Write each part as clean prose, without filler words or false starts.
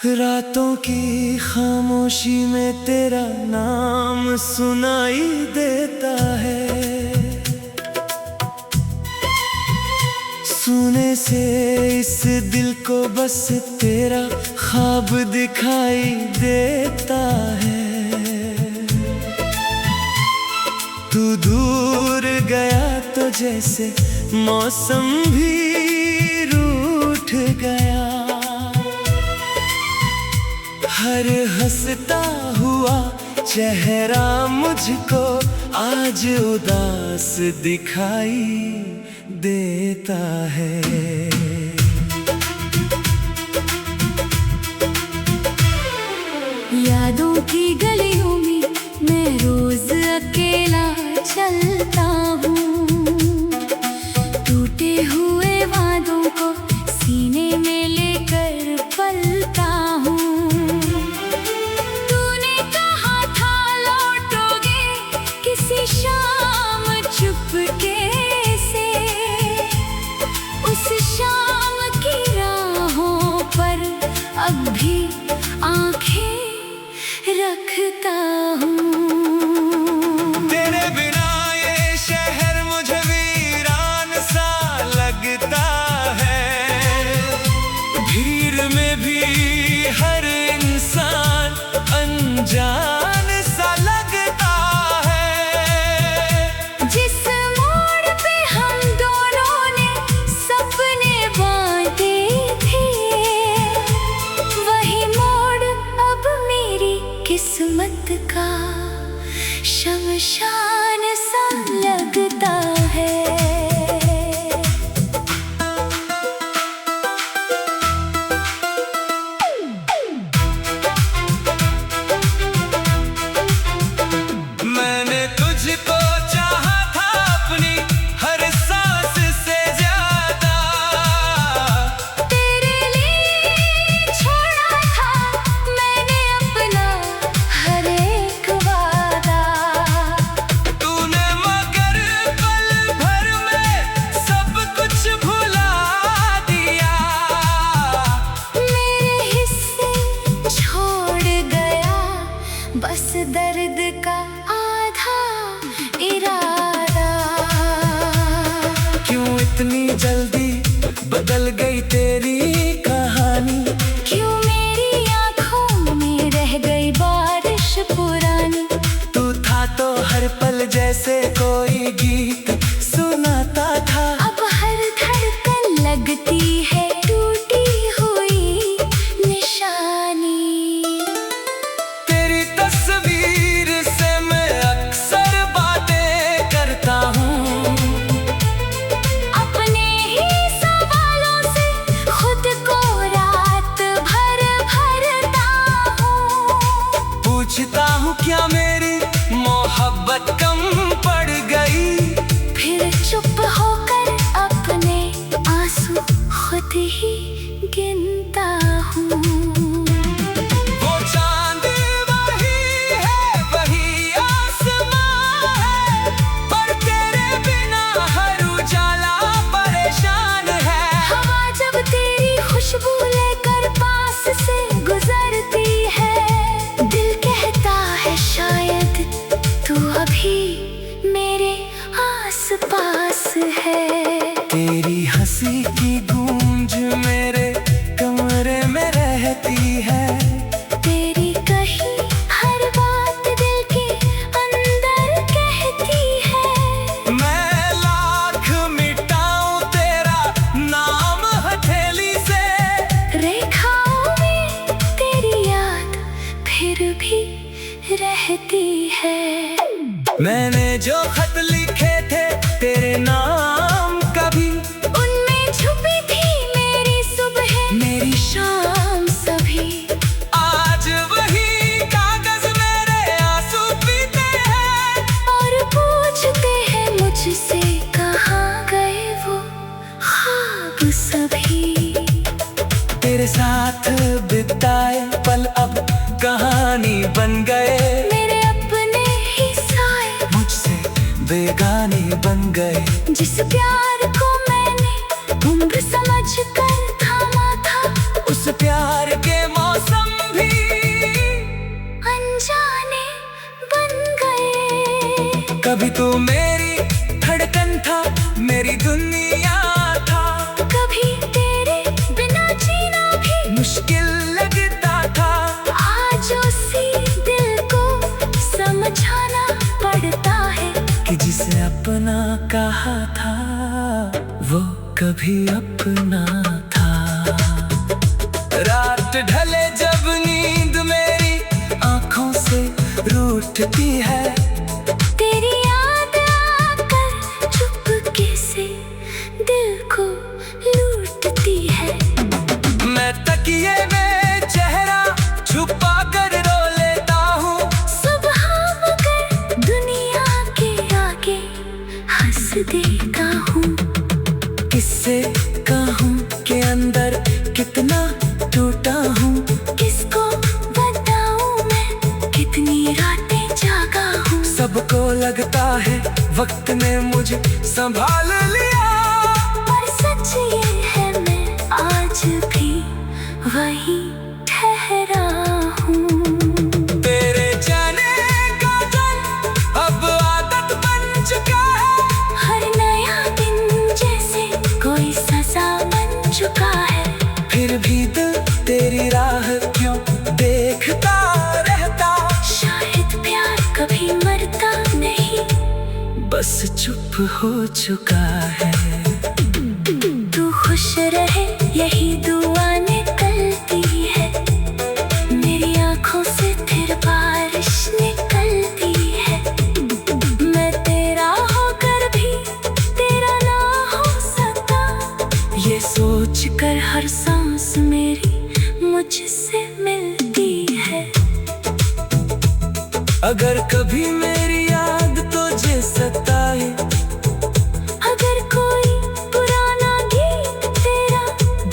रातों की खामोशी में तेरा नाम सुनाई देता है। सुने से इस दिल को बस तेरा ख्वाब दिखाई देता है। तू दूर गया तो जैसे मौसम भी रूठ गया। हर हंसता हुआ चेहरा मुझको आज उदास दिखाई देता है। यादों की गलियों में मैं रोज अकेला चलता हूँ। टूटे हुए वादों को सीने में लेकर पलता हूँ। तूने कहा था लौटोगे किसी शाम चुपके से। उस शाम की राहों पर अब भी आंखें रखता हूँ। तेरे बिना ये शहर मुझे वीरान सा लगता है। भीड़ में भी हर इंसान अनजान सा लगता है। जिस मोड़ पे हम दोनों ने सपने बांटे थे, वही मोड़ अब मेरी किस्मत का शमशान सा लगता है। मैंने तुझको चाहा था अपनी हर सांस से ज्यादा। तेरे लिए छोड़ा था मैंने अपना हर एक वादा। तूने मगर पल भर में सब कुछ भुला दिया। मेरे हिस्से छोड़ गया बस दर्द का आधा इरादा। क्यों इतनी जल्दी बदल गई तेरी कहानी। क्यों मेरी आंखों में रह गई बारिश पुरानी। तू था तो हर पल जैसे कोई गीत सुनाता था। अब हर धड़कन लगती है टूटी हुई निशानी। तेरी तस्वीर से मैं अक्सर बातें करता हूँ। अपने ही सवालों से खुद को रात भर भरता हूँ। पूछता हूँ क्या मेरी मोहब्बत कम पड़ गई। फिर चुप होकर अपने आंसू खुद ही गिनता हूँ। वो चांद वही है वही आसमां है, पर तेरे बिना हर उजाला परेशान है। हवा जब तेरी खुशबू लेकर पास से गुजरती है, दिल कहता है शायद तू अभी मेरे आस पास है। तेरी हंसी की गूंज मेरे कमरे में रहती है। तेरी कही हर बात दिल के अंदर कहती है। मैं लाख मिटाऊं तेरा नाम हथेली से। रेखाओं में तेरी याद फिर भी रहती है। मैंने जो खत लिखे थे तेरे नाम कभी, उनमें छुपी थी मेरी सुबह मेरी शाम सभी। आज वही कागज मेरे आंसू पीते हैं। और पूछते हैं मुझसे कहाँ गए वो ख्वाब सभी। तेरे साथ बिताए पल अब कहानी बन गए। मेरे अपने ही साए मुझसे बेगाने बन गए। जिस प्यार को मैंने उम्र समझ कर थामा था, उस प्यार के मौसम कभी अपना था। रात ढले जब नींद मेरी आंखों से रूठती है, तेरी याद आकर चुपके से दिल को लूटती है। मैं तकिए में चेहरा छुपा कर रो लेता हूँ। सुबह मगर दुनिया के आगे हंस देता हूँ। किससे कहूँ के अंदर कितना टूटा हूँ, किसको बताऊँ मैं कितनी रातें जागा हूँ। सबको लगता है वक्त ने मुझे संभाल लिया, पर सच ये है मैं आज भी वही ठहरा हूँ। तेरे जाने का डर अब आदत बन चुका है, हर नया दिन जैसे कोई सजा बन चुका है। फिर भी दिल तेरी राह क्यों देखता रहता। शायद प्यार कभी मरता नहीं, बस चुप हो चुका है। तू खुश रहे यही दुआ निकलती है, मेरी आंखों से फिर बारिश निकलती है। मैं तेरा होकर भी तेरा ना हो सका, ये सोच कर हर सांस मेरी मुझसे मिलती है। अगर कभी मेरी याद तुझे सताए, अगर कोई पुराना गीत तेरा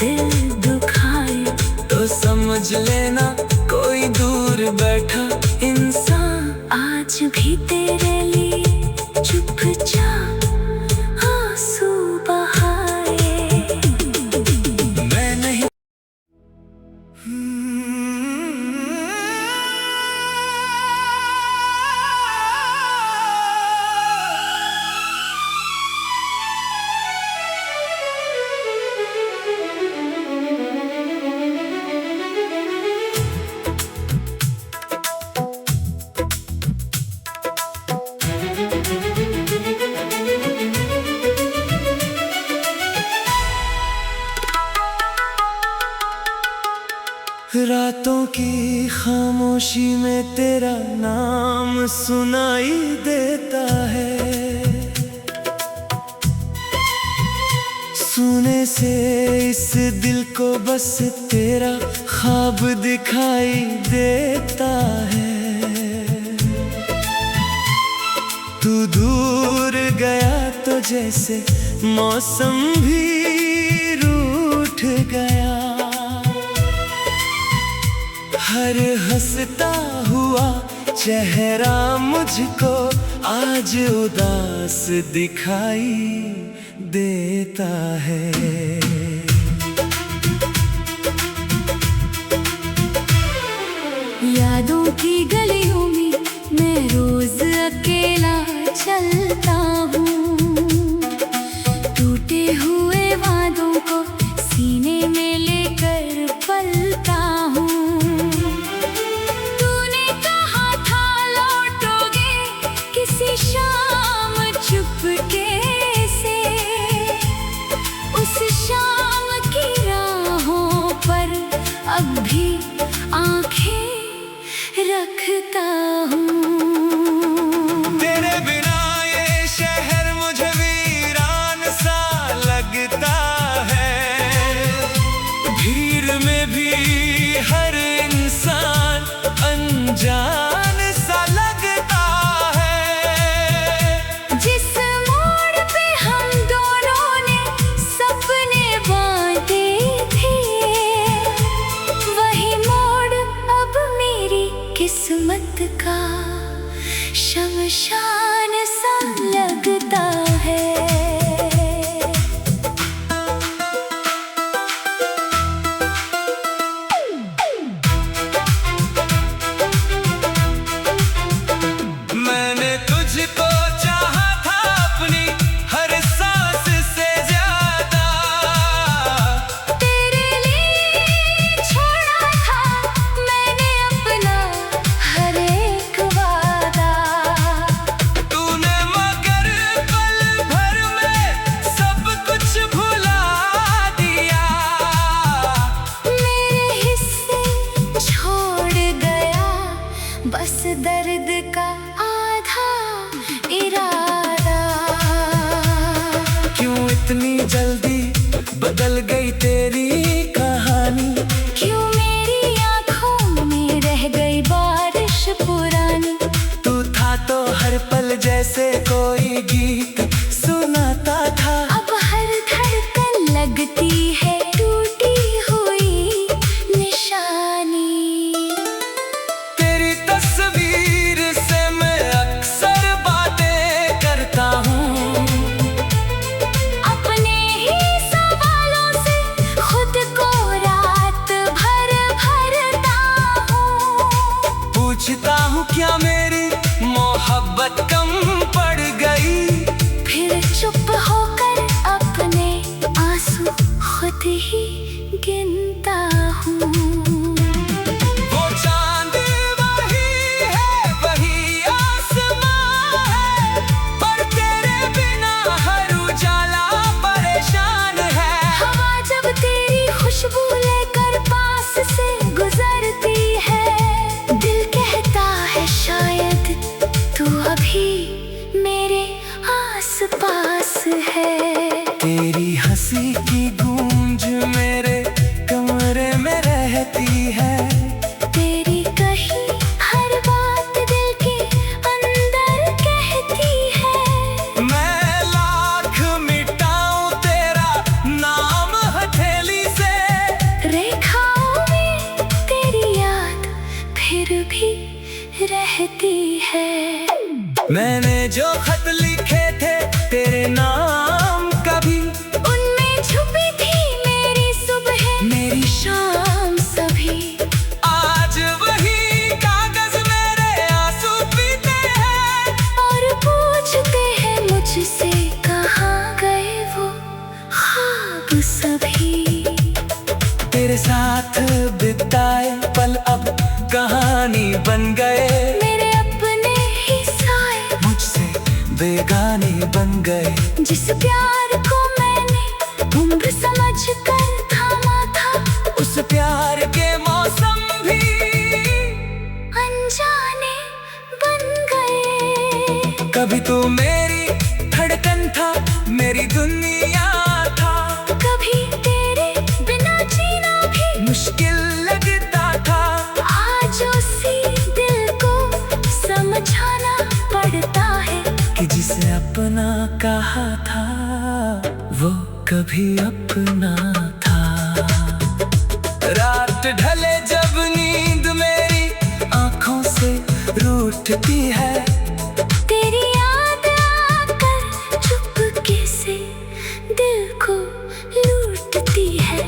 दिल दुखाए, तो समझ लेना कोई दूर बैठा इंसान आज भी तेरे लिए चुपचाप आंसू बहाए। मैं नहीं। रातों की खामोशी में तेरा नाम सुनाई देता है, सुने से इस दिल को बस तेरा ख्वाब दिखाई देता है। तू दूर गया तो जैसे मौसम भी रूठ गया, हर हंसता हुआ चेहरा मुझको आज उदास दिखाई देता है। यादों की गलियों में मैं रोज अकेला चलता हूँ, टूटे हुए वादों को सीने में लेकर पलता हूँ। तूने कहा था लौटोगे किसी शाम चुपके से, उस शाम की राहों पर अब भी आंखें रखता हूँ। तेरे बिना ये शहर मुझे वीरान सा लगता है, भीड़ में भी हर इंसान अनजान सा लगता है। जिस मोड़ पे हम दोनों ने सपने बांटे थे, वही मोड़ अब मेरी किस्मत का शमशान सा लगता है। दर्द का आधा इरादा। क्यों इतनी जल्दी बदल गई तेरी कहानी? क्यों मेरी आँखों में रह गई बारिश पुरानी? तू था तो हर पल जैसे कोई गीत सुनाता था। अब हर धड़कन लगती है टूटी हुई निशानी। तेरी तस्वीर से मैं अक्सर बातें करता हूँ। अपने ही सवालों से खुद को रात भर भरता हूँ। पूछता हूँ क्या मेरी मोहब्बत कम पड़ गई? फिर चुप होकर अपने आंसू खुद ही गिनता हूँ। वो चांद वही है, वही आसमां है, पर तेरे बिना हर उजाला परेशान है। हवा जब तेरी खुशबू लेकर पास से गुजरती है, दिल कहता है शायद तू अभी मेरे आस पास है। तेरी हंसी की गूंज मेरे कमरे में रहती है। तेरी कही हर बात दिल के अंदर कहती है। मैं लाख मिटाऊं तेरा नाम हथेली से, रेखाओं में तेरी याद फिर भी रहती है। मैंने जो खत लिखे थे तेरे नाम कभी, उनमें छुपी थी मेरी सुबह मेरी शाम सभी। आज वही कागज मेरे आंसू पीते हैं। और पूछते हैं मुझसे कहाँ गए वो ख्वाब सभी। तेरे साथ बिताए पल अब कहानी बन गए। मेरे अपने ही साए मुझसे बेगाने बन गए। जिस प्यार को मैंने उम्र समझ कर थामा था, उस प्यार के मौसम भी अनजाने बन गए। कभी तू मेरी धड़कन था, मेरी दुनिया था। कभी तेरे बिना जीना भी मुश्किल लगता था। आज उसी दिल को समझाना पड़ता है कि जिसे अपना कहा था वो कभी अपना था। रात ढले जब नींद मेरी आंखों से रूठती है, तेरी याद आकर चुपके से दिल को लूटती है।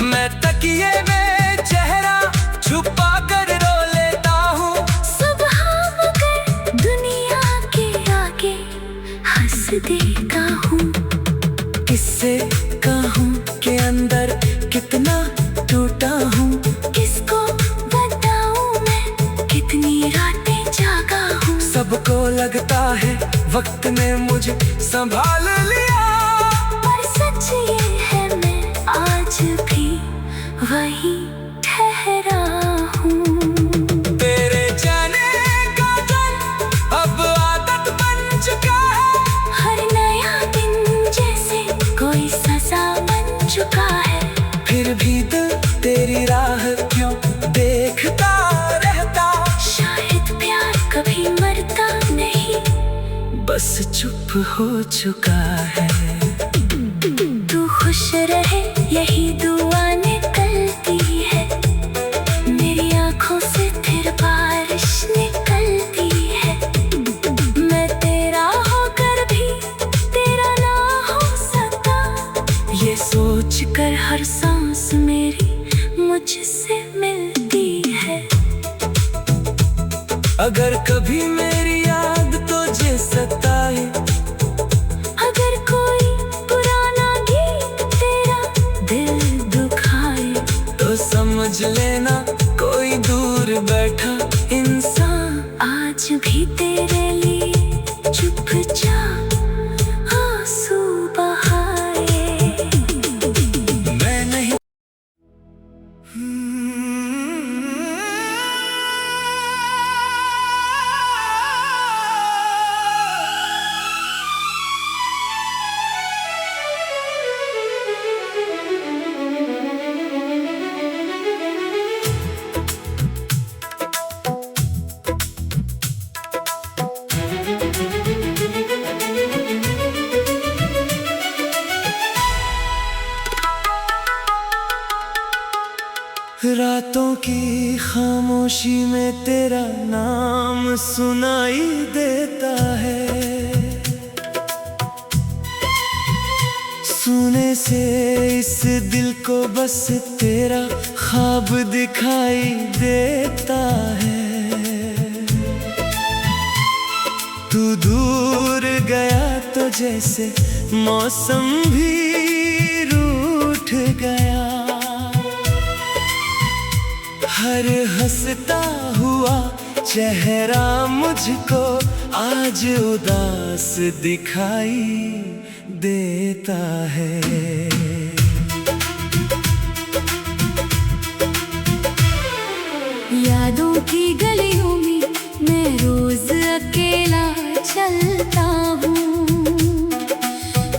मैं तकिए में चेहरा छुपा कर रो लेता हूँ। सुबह मगर दुनिया के आगे हंस देता हूँ। किससे कहूँ के अंदर कितना टूटा हूँ। किसको बताऊँ मैं कितनी रातें जागा हूँ। सबको लगता है वक्त ने मुझे संभाल लिया, पर सच ये है मैं आज भी वही ठहरा हूँ। तेरे जाने का डर अब आदत बन चुका है। हर नया दिन जैसे कोई सजा बन चुका है। फिर भी दिल तेरी राह क्यों देखता रहता। शायद प्यार कभी मरता नहीं, बस चुप हो चुका है। तू खुश रहे यही दुआ निकलती है। मेरी आंखों से फिर बारिश निकलती है। मैं तेरा होकर भी तेरा ना हो सका, ये सोच कर हर सांस मेरी मुझसे मिलती है। अगर कभी मेरी याद तुझे सताए, अगर कोई पुराना गीत तेरा दिल दुखाए, तो समझ लेना कोई दूर बैठा इंसान आज भी तेरे लिए चुपचाप आंसू बहाए। मैं नहीं। रातों की खामोशी में तेरा नाम सुनाई देता है। सुने से इस दिल को बस तेरा ख्वाब दिखाई देता है। तू दूर गया तो जैसे मौसम भी रूठ गया। हर हंसता हुआ चेहरा मुझको आज उदास दिखाई देता है। यादों की गलियों में मैं रोज अकेला चलता हूँ।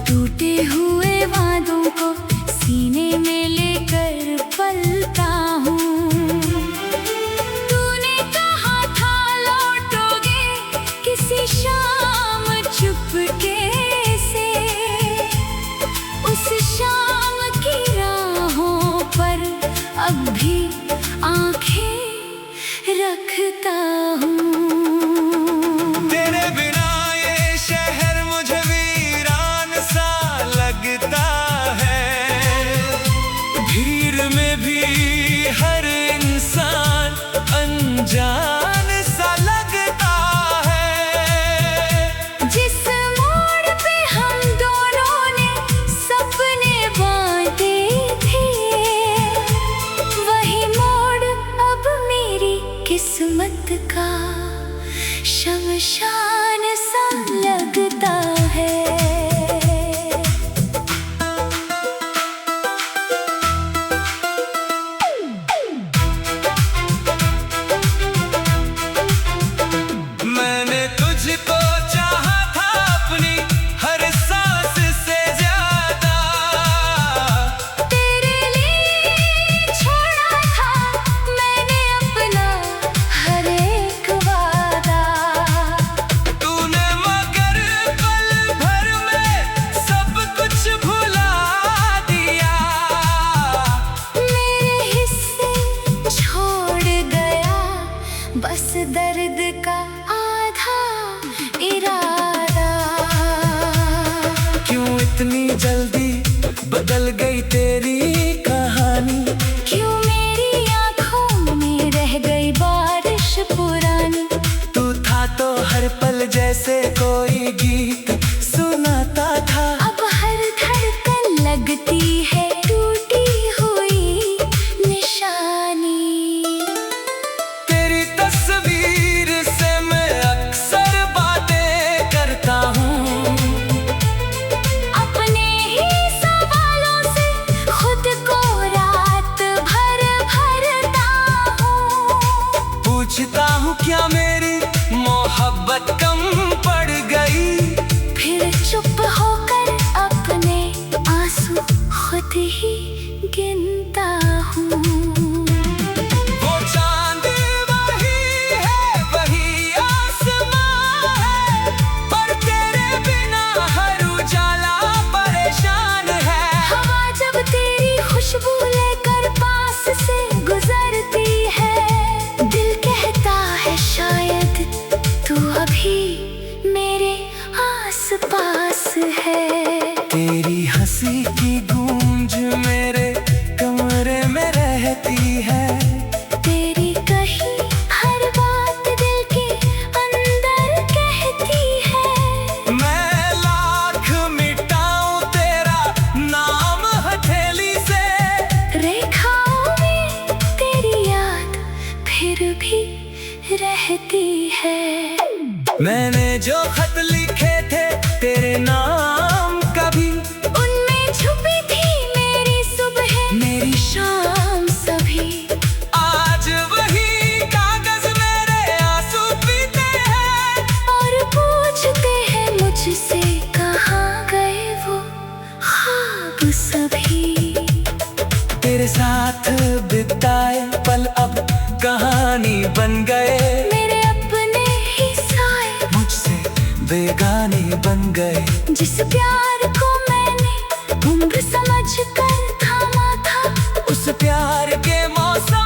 टूटे हुए वादों को सीने में लेकर पलता हूँ। तूने कहा था लौटोगे किसी शाम चुपके से। उस शाम की राहों पर अब भी आंखें रखता हूँ। तेरे बिना ये शहर मुझे वीरान सा लगता है। भीड़ में भी हर इंसान अनजान सा लगता है। जिस मोड़ पे हम दोनों ने सपने बांटे थे, वही मोड़ अब मेरी किस्मत का शमशान सा लगता है। मैंने तुझको चाहा था अपनी हर सांस से ज्यादा। तेरे लिए छोड़ा था मैंने अपना हर एक वादा। तूने मगर पल भर में सब कुछ भुला दिया। मेरे हिस्से छोड़ गया बस दर्द का आधा इरादा। क्यों इतनी जल्दी बदल गई तेरी कहानी। क्यों मेरी आंखों में रह गई बारिश पुरानी। तू था तो हर पल जैसे कोई गीत सुनाता था। अब हर धड़कन लगती है टूटी हुई निशानी। तेरी तस्वीर से मैं अक्सर बातें करता हूँ। अपने ही सवालों से खुद को रात भर भरता हूँ। पूछता हूँ क्या मेरी मोहब्बत कम पड़ गई। फिर चुप होकर अपने आंसू खुद ही गिनता हूँ। वो चांद वही है वही आसमां है, पर तेरे बिना हर उजाला परेशान है। हवा जब तेरी खुशबू लेकर पास से गुजरती है, दिल कहता है शायद तू अभी मेरे आस पास है। तेरी हंसी की गूंज मेरे कमरे में रहती है। तेरी कही हर बात दिल के अंदर कहती है। मैं लाख मिटाऊं तेरा नाम हथेली से। रेखाओं में तेरी याद फिर भी रहती है। मैंने जो खत लिखे थे तेरे नाम कभी, उनमें छुपी थी मेरी सुबह मेरी शाम सभी। आज वही कागज मेरे आंसू पीते हैं। और पूछते हैं मुझसे कहाँ गए वो ख्वाब सभी। तेरे साथ बिताए पल अब कहानी बन गए। मेरे अपने ही साए मुझसे बेगाने बन गए। जिस प्यार को मैंने उम्र समझ कर थामा था, उस प्यार के मौसम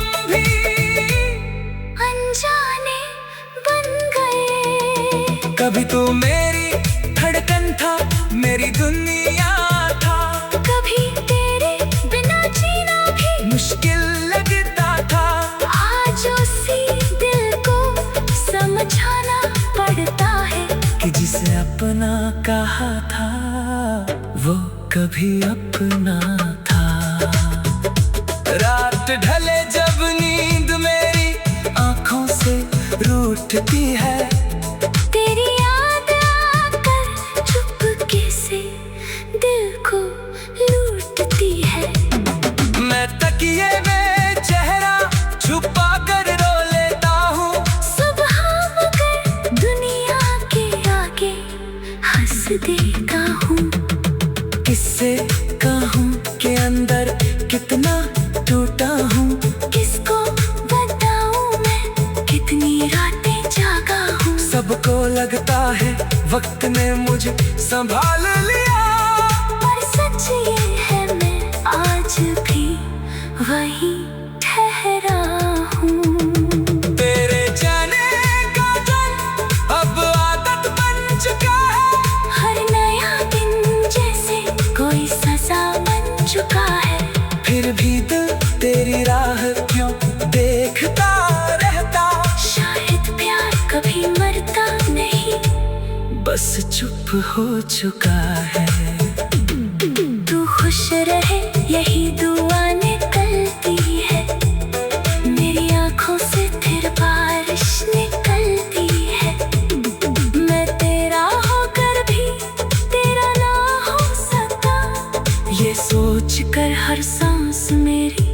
कभी अपना था। रात ढले जब नींद मेरी आंखों से रूठती है, तेरी याद आकर चुपके से दिल को लूटती है। मैं तकिए में चेहरा छुपा कर रो लेता हूँ। सुबह मगर दुनिया के आगे हंस देता हूँ। किससे कहूँ के अंदर कितना टूटा हूँ, किसको बताऊँ मैं कितनी रातें जागा हूँ। सबको लगता है वक्त ने मुझे संभाल लिया, पर सच ये है मैं आज भी वही ठहरा हूँ। तेरे जाने का डर अब आदत बन चुका है, हर नया दिन जैसे कोई सजा बन चुका है। फिर भी दिल तेरी राह क्यों देखता रहता। शायद प्यार कभी मरता नहीं, बस चुप हो चुका है। तू खुश रहे यही दुआ निकलती है, मेरी आंखों से फिर बारिश निकलती है। मैं तेरा होकर भी तेरा ना हो सकता, ये सोच कर हर सांस मेरी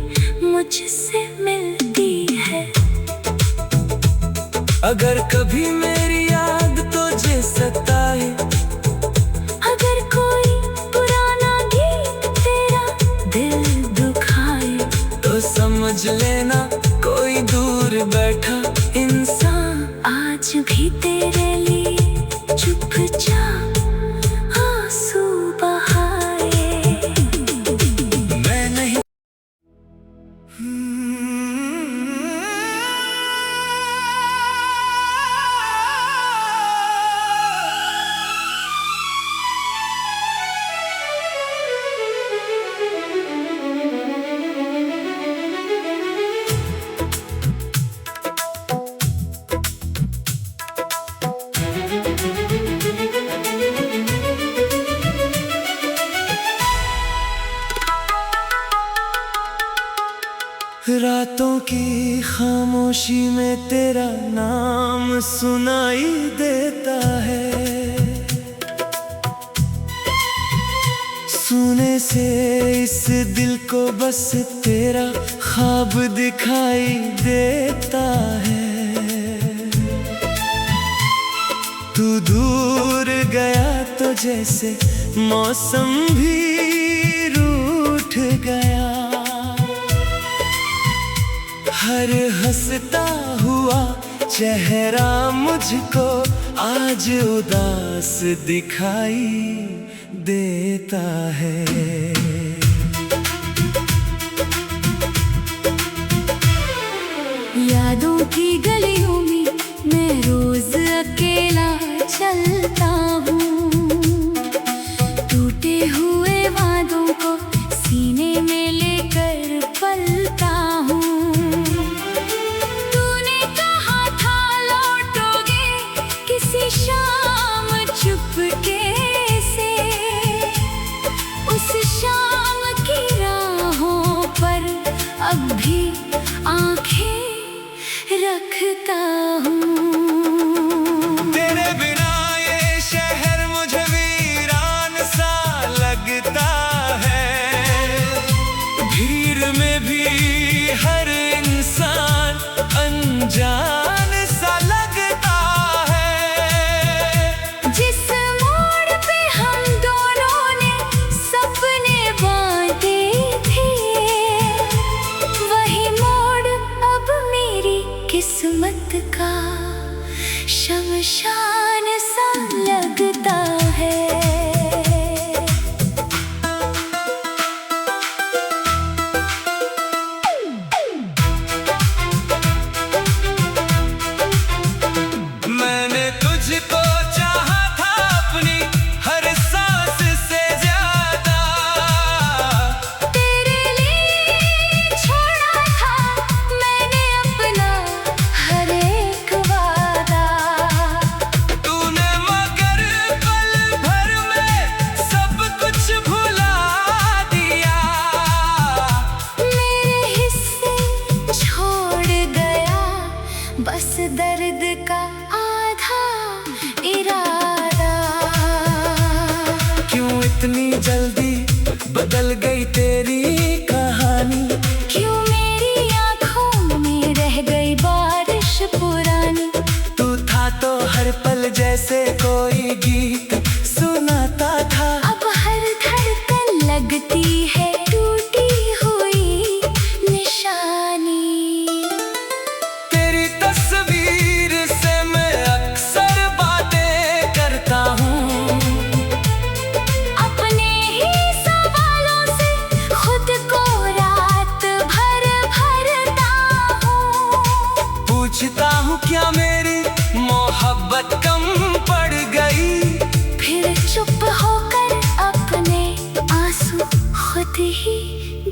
मुझसे मिलती है। अगर कभी मेरी याद तुझे सताए, अगर कोई पुराना गीत तेरा दिल दुखाए, तो समझ लेना कोई दूर बैठा इंसान आज भी तेरे लिए चुपचाप आंसू बहाए। मैं नहीं। रातों की खामोशी में तेरा नाम सुनाई देता है, सुने से इस दिल को बस तेरा ख्वाब दिखाई देता है। तू दूर गया तो जैसे मौसम भी रूठ गया, हर हंसता हुआ चेहरा मुझको आज उदास दिखाई देता है। यादों की गलियों में मैं रोज अकेला चलता हूँ, टूटे हुए वादों को सीने में लेकर पलता हूँ। तूने कहा था लौटोगे किसी शाम चुपके से, उस शाम की राहों पर अब भी आंखें रखता हूँ। तेरे बिना ये शहर मुझे वीरान सा लगता है, भीड़ में भी हर इंसान अनजान सा लगता है। जिस मोड़ पे हम दोनों ने सपने बांटे थे, वही मोड़ अब मेरी किस्मत का शमशान सा लगता है। मैंने तुझको चाहा था अपनी हर सांस से ज्यादा, तेरे लिए छोड़ा था मैंने अपना हर एक वादा। बस दर्द का आधा इरादा। क्यों इतनी जल्दी बदल गई तेरी कहानी? क्यों मेरी आँखों में रह गई बारिश पुरानी? तू था तो हर पल जैसे कोई गीत सुनाता था। अब हर धड़कन लगती है टूटी हुई निशानी। तेरी तस्वीर से मैं अक्सर बातें करता हूँ। अपने ही सवालों से खुद को रात भर भरता हूँ। पूछता हूँ क्या मेरी मोहब्बत कम पड़ गई? फिर चुप होकर अपने आंसू खुद ही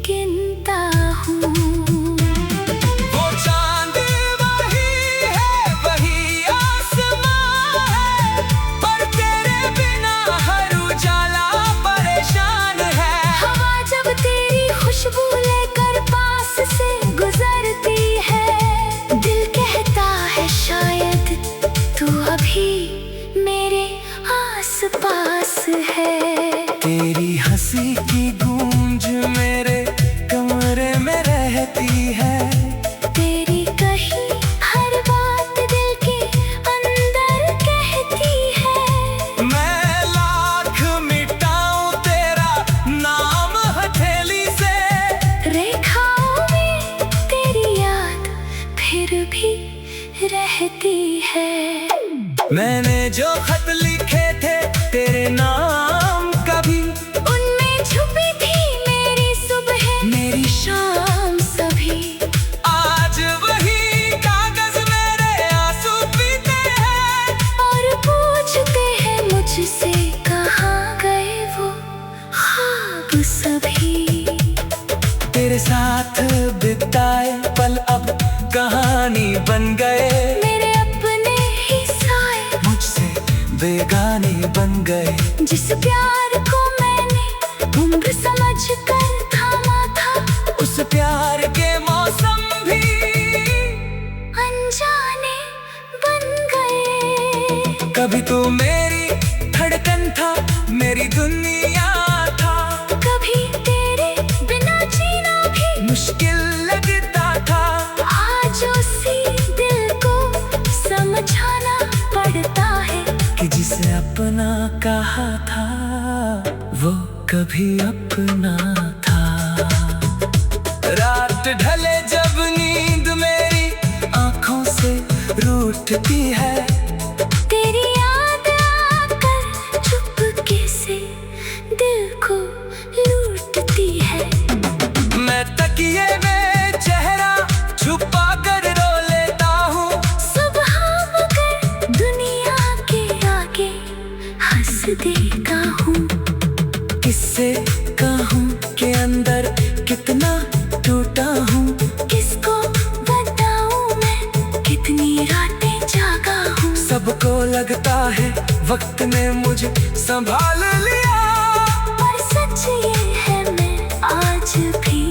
गिनता हूँ। वो चांद वही है, वही आसमां है, पर तेरे बिना हर उजाला परेशान है। हवा जब तेरी खुशबू लेकर पास से गुजरती है, दिल कहता है शायद तू अभी मेरे आस पास है। तेरी हंसी की गूंज मेरे कमरे में रहती है। तेरी कही हर बात दिल के अंदर कहती है। मैं लाख मिटाऊं तेरा नाम हथेली से, रेखाओं में तेरी याद फिर भी रहती है। मैंने जो खत लिखे थे तेरे नाम कभी, उनमें छुपी थी मेरी सुबह मेरी शाम सभी। आज वही कागज मेरे आंसू पीते हैं। और पूछते हैं मुझसे कहाँ गए वो ख्वाब सभी। तेरे साथ बिताए पल अब कहानी बन गए। मेरे अपने ही साए मुझसे बेगाने बन गए। जिस प्यार को मैंने उम्र समझ कर थामा था, उस प्यार के मौसम भी अनजाने बन गए। कभी तू मेरी धड़कन था, मेरी दुनिया था। कभी तेरे बिना जीना भी मुश्किल लगता था। आज उसी दिल को समझाना पड़ता है कि जिसे अपना कहा था वो कभी अपना था। रात ढले जब नींद मेरी आंखों से रूठती है, तेरी याद आकर चुपके से दिल को लूटती है। मैं तकिए में चेहरा छुपा कर रो लेता हूँ। सुबह मगर दुनिया के आगे हंस देता हूँ। किससे कहूँ के अंदर कितना टूटा हूँ? किसको बताऊँ मैं कितनी रातें जागा हूँ? सबको लगता है वक्त ने मुझे संभाल लिया, पर सच ये है मैं आज भी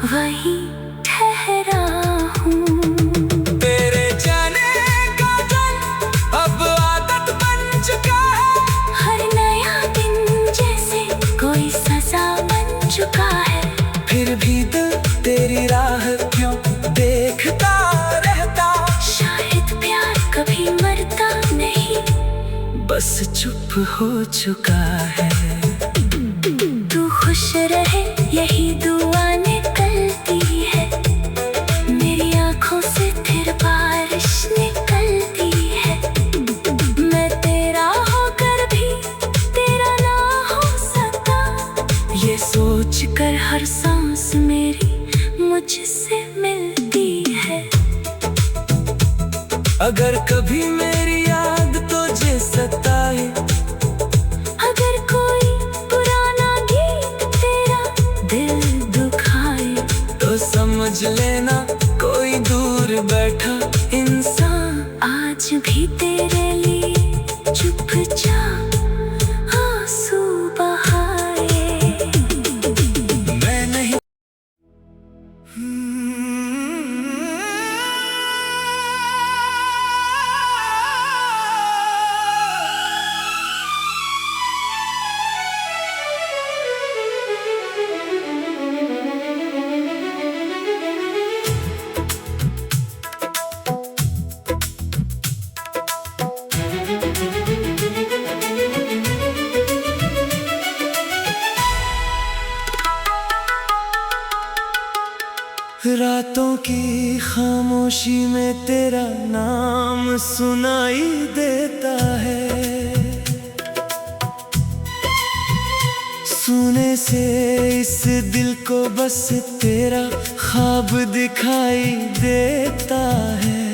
वहीं ठहरा हूँ। तेरे जाने का डर अब आदत बन चुका है। हर नया दिन जैसे कोई सजा बन चुका है। फिर भी दिल तेरी राह क्यों देखता रहता? शायद प्यार कभी मरता नहीं, बस चुप हो चुका है। तू खुश रहे यही दुआ निकलती है। मेरी आंखों से फिर बारिश निकलती है। मैं तेरा होकर भी तेरा ना हो सकता, ये सोच कर हर सांस मेरी मुझसे मिलती है। अगर कभी मेरी याद तुझे सताए, अगर कोई पुराना गीत तेरा दिल दुखाए, तो समझ लेना कोई दूर बैठा इंसान आज भी तेरे लिए चुपचाप आंसू बहाए। मैं नहीं की खामोशी में तेरा नाम सुनाई देता है। सुने से इस दिल को बस तेरा ख्वाब दिखाई देता है।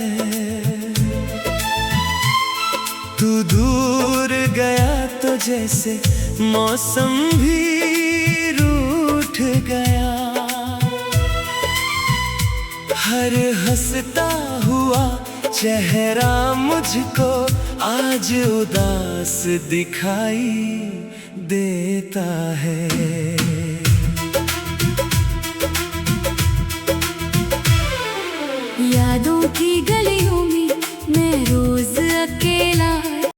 तू दूर गया तो जैसे मौसम भी रूठ गया। हर हंसता हुआ चेहरा मुझको आज उदास दिखाई देता है। यादों की गली